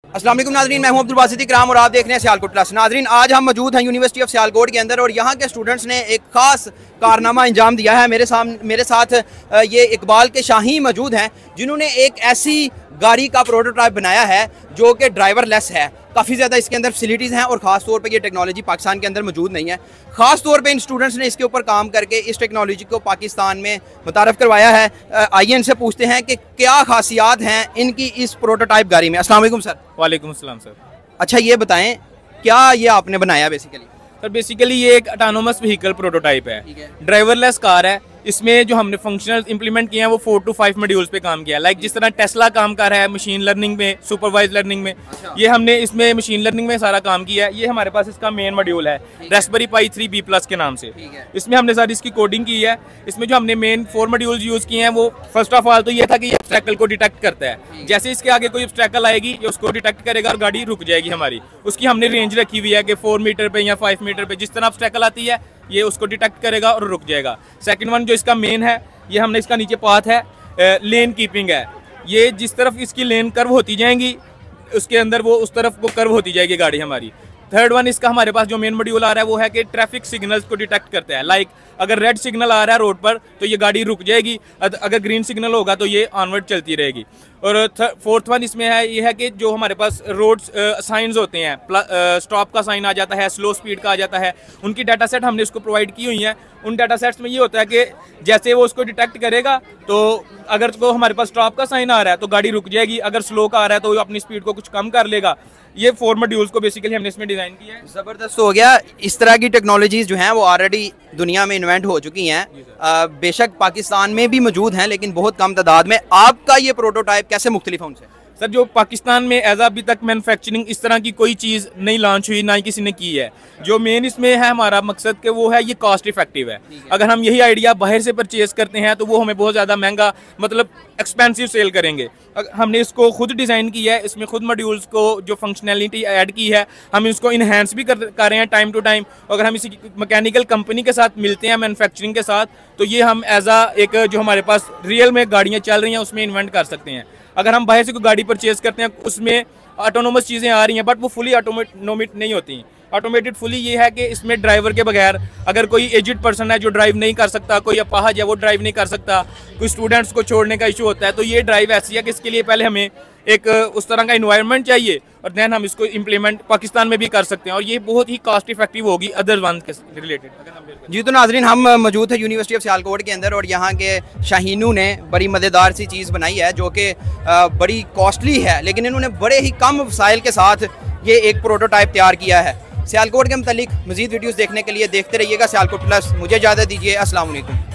अस्सलाम वालेकुम नाज़रीन, मैं हूं अब्दुल बासित इकराम और आप देख रहे हैं सियालकोट प्लस। नाज़रीन, आज हम मौजूद हैं यूनिवर्सिटी ऑफ सियालकोट के अंदर और यहाँ के स्टूडेंट्स ने एक ख़ास कारनामा अंजाम दिया है। मेरे साथ ये इकबाल के शाही मौजूद हैं जिन्होंने एक ऐसी गाड़ी का प्रोटोटाइप बनाया है जो कि ड्राइवर लेस है। काफ़ी ज़्यादा इसके अंदर फैसिलिटीज़ हैं और ख़ास तौर पे ये टेक्नोलॉजी पाकिस्तान के अंदर मौजूद नहीं है। ख़ास तौर पे इन स्टूडेंट्स ने इसके ऊपर काम करके इस टेक्नोलॉजी को पाकिस्तान में मुतारफ़ करवाया है। आइए इनसे पूछते हैं कि क्या खासियात हैं इनकी इस प्रोटोटाइप गाड़ी में। अस्सलाम वालेकुम सर। वालेकुम सलाम सर। अच्छा, ये बताएं क्या ये आपने बनाया बेसिकली? सर बेसिकली ये एक ऑटोनोमस व्हीकल प्रोटोटाइप है, ड्राइवरलेस कार है। इसमें जो हमने फंक्शनल इंप्लीमेंट किए हैं वो 4 to 5 मॉड्यूल्स पे काम किया है। लाइक जिस तरह टेस्ला काम कर रहा है मशीन लर्निंग में, सुपरवाइज लर्निंग में, ये हमने इसमें मशीन लर्निंग में सारा काम किया है। ये हमारे पास इसका मेन मॉड्यूल है रास्पबेरी पाई 3B+ के नाम से। इसमें हमने सारी इसकी कोडिंग की है। इसमें जो हमने मेन 4 मॉड्यूल्स यूज़ किए हैं वो फर्स्ट ऑफ ऑल तो ये था कि ये ऑब्स्टैकल को डिटेक्ट करता है। जैसे इसके आगे कोई ऑब्स्टैकल आएगी ये उसको डिटेक्ट करेगा और गाड़ी रुक जाएगी हमारी। उसकी हमने रेंज रखी हुई है कि 4 मीटर पे या 5 मीटर पे जिस तरह ऑब्स्टैकल आती है ये उसको डिटेक्ट करेगा और रुक जाएगा। सेकंड वन जो इसका मेन है, ये हमने इसका नीचे पाथ है, लेन कीपिंग है। ये जिस तरफ इसकी लेन कर्व होती जाएंगी उसके अंदर वो उस तरफ को कर्व होती जाएगी गाड़ी हमारी। थर्ड वन इसका हमारे पास जो मेन मॉड्यूल आ रहा है वो है कि ट्रैफिक सिग्नल्स को डिटेक्ट करता है। लाइक अगर रेड सिग्नल आ रहा है रोड पर तो ये गाड़ी रुक जाएगी, अगर ग्रीन सिग्नल होगा तो ये ऑनवर्ड चलती रहेगी। और फोर्थ वन इसमें है ये है कि जो हमारे पास रोड साइंस होते हैं, स्टॉप का साइन आ जाता है, स्लो स्पीड का आ जाता है, उनकी डाटा सेट हमने इसको प्रोवाइड की हुई है। उन डाटा सेट्स में ये होता है कि जैसे वो उसको डिटेक्ट करेगा तो अगर तो हमारे पास स्टॉप का साइन आ रहा है तो गाड़ी रुक जाएगी, अगर स्लो का आ रहा है तो वो अपनी स्पीड को कुछ कम कर लेगा। ये 4 मॉड्यूल्स को बेसिकली हमने इसमें डिज़ाइन किया है। ज़बरदस्त हो गया। इस तरह की टेक्नोलॉजीज़ जो हैं वो ऑलरेडी दुनिया में इन्वेंट हो चुकी हैं, बेशक पाकिस्तान में भी मौजूद हैं लेकिन बहुत कम तादाद में। आपका ये प्रोटोटाइप कैसे मुख्तलिफ है उनसे? सर जो पाकिस्तान में एज अभी तक मैन्युफैक्चरिंग इस तरह की कोई चीज़ नहीं लॉन्च हुई, ना ही किसी ने की है। जो मेन इसमें है हमारा मकसद कि वो है ये कॉस्ट इफेक्टिव है। अगर हम यही आइडिया बाहर से परचेज करते हैं तो वो हमें बहुत ज़्यादा महंगा मतलब एक्सपेंसिव सेल करेंगे। हमने इसको खुद डिज़ाइन किया है, इसमें खुद मॉड्यूल्स को जो फंक्शनैलिटी ऐड की है हम इसको इन्हेंस भी कर रहे हैं टाइम टू टाइम। अगर हम इसी मैकेनिकल कंपनी के साथ मिलते हैं मैन्युफैक्चरिंग के साथ तो ये हम एज एक जो हमारे पास रियल में गाड़ियाँ चल रही हैं उसमें इन्वेंट कर सकते हैं। अगर हम बाहर से कोई गाड़ी परचेज करते हैं उसमें ऑटोनोमस चीज़ें आ रही हैं बट वो फुली ऑटोमेट नहीं होती। ऑटोमेटेड फुली ये है कि इसमें ड्राइवर के बगैर अगर कोई एजिड पर्सन है जो ड्राइव नहीं कर सकता, कोई अपाहज है वो ड्राइव नहीं कर सकता, कोई स्टूडेंट्स को छोड़ने का इशू होता है, तो ये ड्राइव ऐसी है कि इसके लिए पहले हमें एक उस तरह का इन्वायरमेंट चाहिए और देन हम इसको इम्प्लीमेंट पाकिस्तान में भी कर सकते हैं और ये बहुत ही कॉस्ट इफेक्टिव होगी अदर वन के रिलेटेड। जी तो नाजरीन, हम मौजूद है यूनिवर्सिटी ऑफ सियालकोट के अंदर और यहाँ के शाहीनों ने बड़ी मज़ेदार सी चीज़ बनाई है जो कि बड़ी कॉस्टली है लेकिन इन्होंने बड़े ही कम वसाइल के साथ ये एक प्रोटोटाइप तैयार किया है। सियालकोट के मुतालिक मज़ीद वीडियोज़ देखने के लिए देखते रहिएगा सियालकोट प्लस। मुझे इजाज़त दीजिए, अस्सलाम वालेकुम।